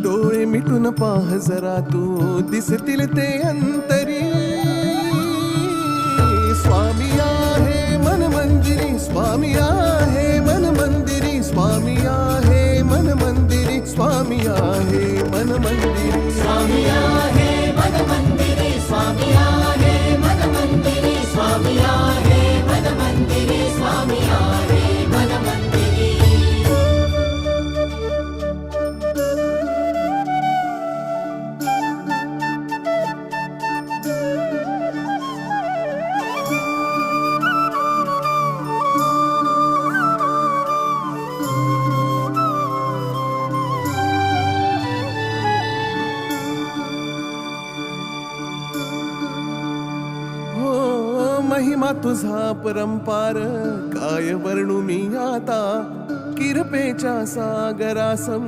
डोळे मिटून पाह जरा तू दिसतील ते अंतरी. स्वामी आहे मन मंदिरी, स्वामी आहे मन मंदिरी, स्वामी आहे मन मंदिरी, स्वामी आहे मन मंदिरी. स्वामी आहे मन मंदिरी, स्वामी आहे मन मंदिरी, स्वामी आहे मन मंदिरी, स्वामी आहे मन मंदिरी. महिमा तुझा परंपार काय वर्णू मी आता. किरपेच्या सागरासम